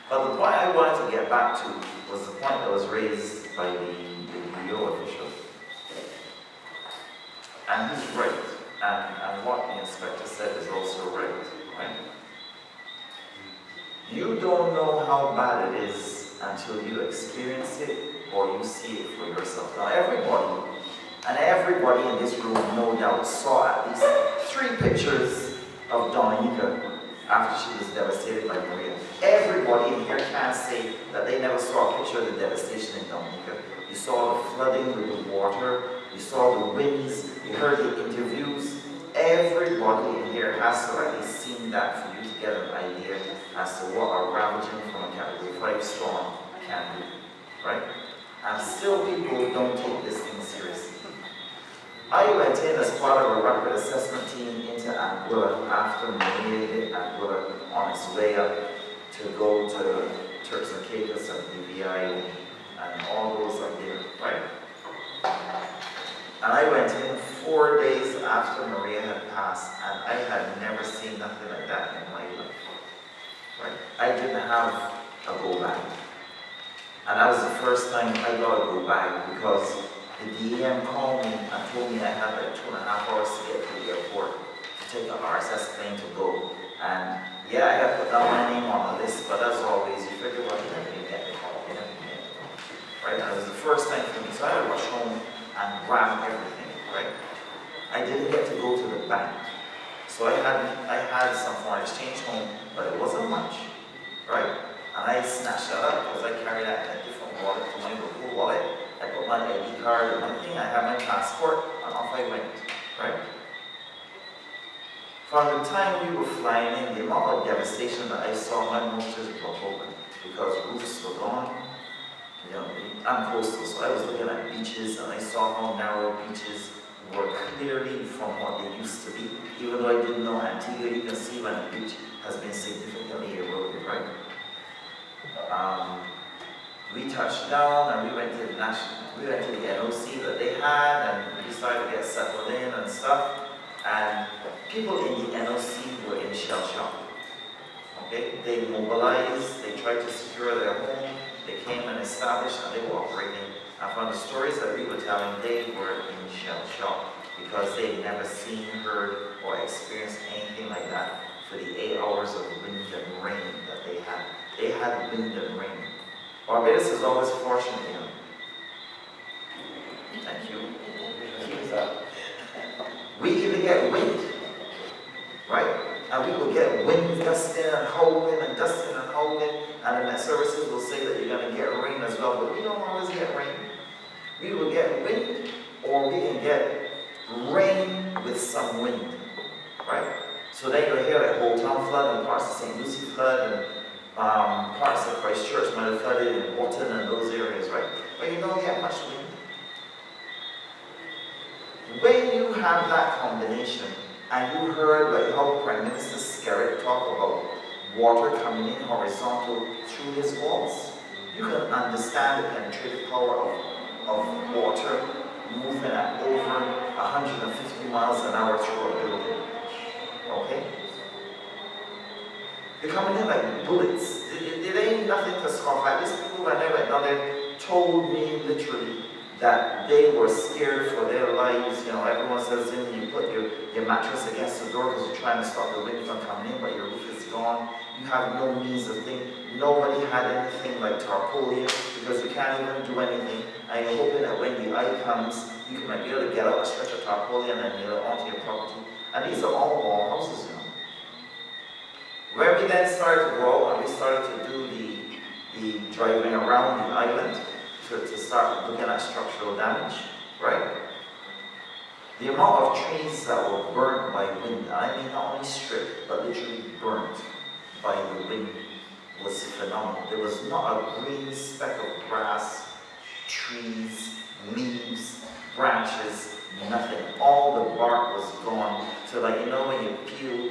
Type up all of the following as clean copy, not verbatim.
But the point I wanted to get back to was the point that was raised by the DO official. And he's right. And what the inspector said is also right? You don't know how bad it is until you experience it or you see it for yourself. Now everybody in this room no doubt saw at least 3 pictures of Dominica after she was devastated by Maria. Everybody in here can't say that they never saw a picture of the devastation in Dominica. You saw the flooding with the water, you saw the winds, you heard the interviews. Everybody in here has to at least seen that for you to get an idea as to what a ravaging from a Category 5 storm can do, right? And still people don't take this thing seriously. I went in as part of a rapid assessment team into Anguilla after Maria hit Anguilla on its way up to go to Turks and Caicos and BVI and all those up there, right? And I went in 4 days after Maria had passed, and I had never seen nothing like that in my life, right? I didn't have a go bag. And that was the first time I got a go bag because the DEM called me and told me I had like 2.5 hours to get to the airport to take an RSS plane to go. And yeah, I had put down my name on the list, but as always, you figure, well, you never get the call, right? And it was the first time for me, so I had to rush home and grab everything, right? I didn't get to go to the bank. So I had some foreign exchange home, but it wasn't much, right? And I snatched that up because I carried that in a different wallet to my local wallet. I put my ID card and my thing, I had my passport, and off I went, right? From the time we were flying in, the amount of devastation that I saw, my motors were open because roofs were gone. You know, I'm coastal, so I was looking at beaches and I saw how narrow beaches were clearly from what they used to be. Even though I didn't know Antigua, you can see when a beach has been significantly eroded, right? We touched down and we went to the NOC that they had, and we started to get settled in and stuff. And people in the NOC were in shell shock. Okay, they mobilized, they tried to secure their home, they came and established, and they were operating. And from the stories that we were telling, they were in shell shock because they had never seen, heard, or experienced anything like that for the 8 hours of wind and rain that they had. They had wind and rain. Barbados is always fortunate, you know. Thank you. Keep it up. We even get wind, right? And we will get wind gusting and howling and dusting and howling, and the Met Services will say that you're going to get rain as well, but we don't always get rain. We will get wind, or we can get rain with some wind, right? So then you'll hear like whole town flood and parts of St. Lucie flood and parts of Christchurch might have flooded in Wharton and those areas, right? But you don't get much wind. When you have that combination, and you heard like how Prime Minister Skerritt talk about water coming in horizontal through his walls, you can understand the penetrative power of water moving at over 150 miles an hour through a building. Okay? They're coming in like bullets. It ain't nothing to scoff at. These people, when they went down there, told me literally that they were scared for their lives. You know, everyone says, you put your mattress against the door because you're trying to stop the wind from coming in, but your roof is gone. You have no means of thing. Nobody had anything like tarpaulin because you can't even do anything. And you're hoping that when the eye comes, you can be able to get out a stretch of tarpaulin and nail it onto your property. And these are all wall houses, you know. Where we then started to go out and we started to do the driving around the island to start looking at structural damage, right? The amount of trees that were burnt by wind, and I mean not only stripped, but literally burnt by the wind, was phenomenal. There was not a green speck of grass, trees, leaves, branches, nothing. All the bark was gone. So like, you know when you peel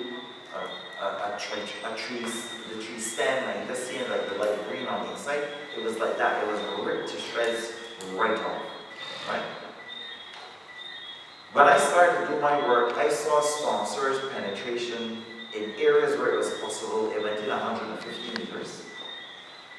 the tree stem and you just see like the light green on the inside, it was like that. It was ripped to shreds right off, right? When I started to do my work, I saw storm surge penetration in areas where it was possible. It went in 150 meters.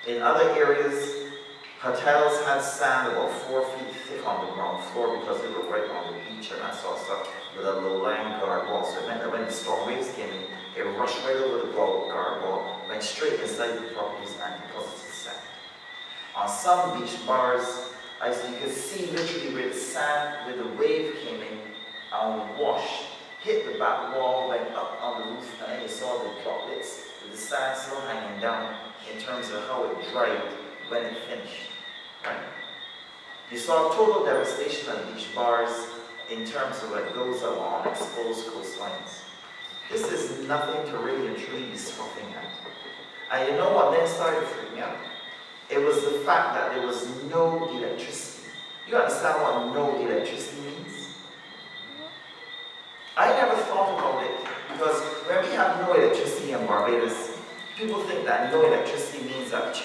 In other areas, hotels had sand about 4 feet thick on the ground floor because they were right on the beach and that sort of stuff with a low-lying guard wall. So it meant that when the storm waves came in, it rushed right over the guard wall, went straight inside the properties and deposited sand. On some beach bars, as you could see literally where the sand, where the wave came in and washed, hit the back wall, went up on the roof, and then you saw the droplets with the sand still hanging down in terms of how it dried when it finished. Right? You saw total devastation at beach bars in terms of like those that were on exposed coastlines. This is nothing to really and truly be scoffing at. And you know what then started freaking me out? It was the fact that there was no electricity. You understand what no electricity means? I never thought about it because when we have no electricity in Barbados, people think that no electricity means that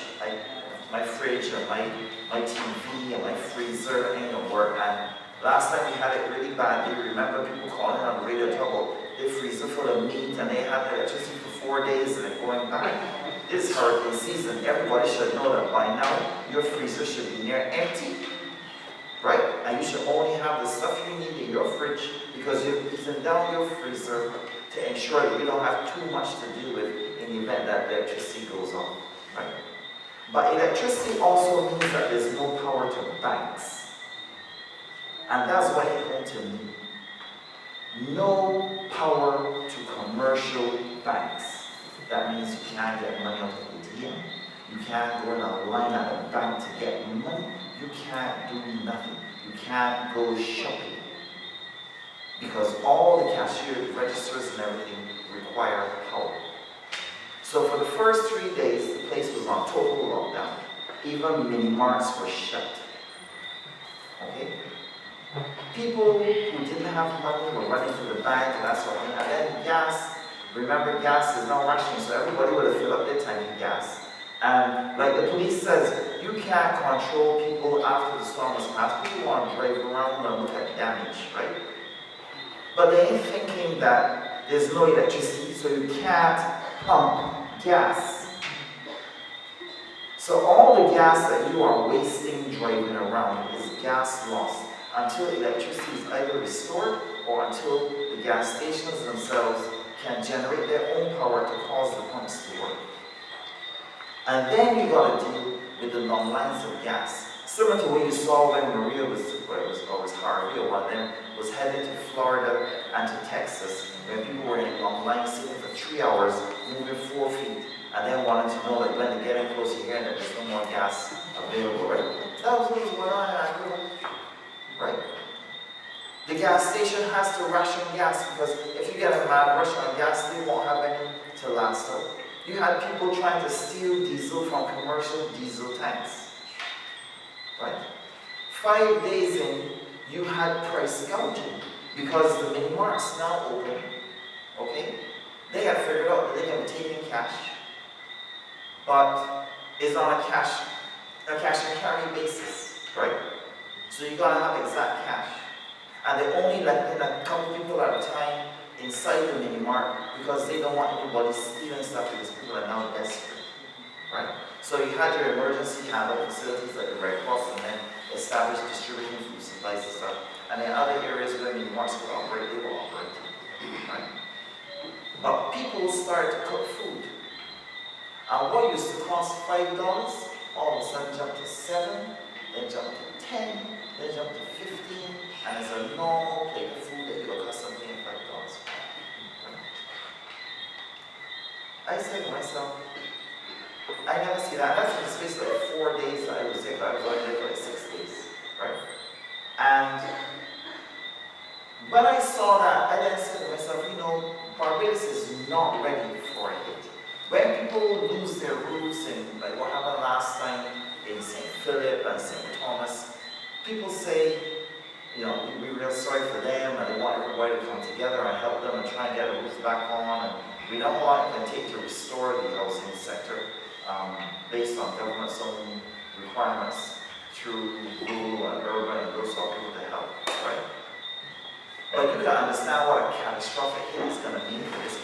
my fridge and my TV and my freezer ain't gonna work. And last time we had it really bad, you remember people calling on the radio talking about their freezer full of meat and they had electricity for 4 days and they're going back. This hurricane season, everybody should know that by now your freezer should be near empty, right? And you should only have the stuff you need in your fridge because you've eaten down your freezer to ensure that you don't have too much to do with in the event that electricity goes off, right? But electricity also means that there's no power to banks. And that's what it home to me. No power to commercial banks. That means you can't get money out of the ATM. You can't go in a line at a bank to get money. You can't do nothing. You can't go shopping. Because all the cashier registers and everything require power. So for the first 3 days, the place was on total lockdown. Even mini marts were shut. Okay? People who didn't have money were running to the bank and that sort of thing. And then gas. Remember, gas is not rationing, so everybody would have filled up their tank of gas. And like the police says, you can't control people after the storm has passed. People want to drive around and look at damage, right? But they ain't thinking that there's no electricity, so you can't pump gas. So all the gas that you are wasting driving around is gas loss until electricity is either restored or until the gas stations themselves can generate their own power to cause the pumps to work. And then you got to deal with the long lines of gas. Similar to what you saw when Maria was Harvey, or one of them, was headed to Florida and to Texas, when people were in long lines sitting for 3 hours, moving 4 feet, and then wanted to know that when they get in close here that there's no more gas available, right? That was what was going on in Anguilla, right? The gas station has to ration gas because if you get a mad rush on gas, they won't have any to last out. You had people trying to steal diesel from commercial diesel tanks, right? 5 days in, you had price gouging because the mini marts now open, okay? They have figured out that they can take in cash, but it's on a cash and carry basis, right? So you gotta have exact cash. And they only let in a couple people at a time inside the mini mart because they don't want anybody stealing stuff because people are now desperate, right? So you had your emergency handle facilities like the Red Cross and then established distributing food supplies and stuff. And in other areas where mini marts would operate, they will operate, right? But people started to cook food. And what used to cost $5, all of a sudden jumped to 7, then jumped to 10, then jumped to 15, and it's a normal plate of food that you're accustomed to paying $5 for. I said to myself, I never see that. That's in the space of like 4 days that I was there, but I was only there for like 6 days, right? And when I saw that, I then said to myself, you know, Barbados is not ready for it. When people lose their roofs, and like what happened last time in St. Philip and St. Thomas, people say, you know, we're real sorry for them and they want everybody to come together and help them and try and get a roof back on. And we know what it can take to restore the housing sector based on government's own requirements through rural and urban and those sort of people to help, right? But you can understand what a catastrophic hit is going to mean for this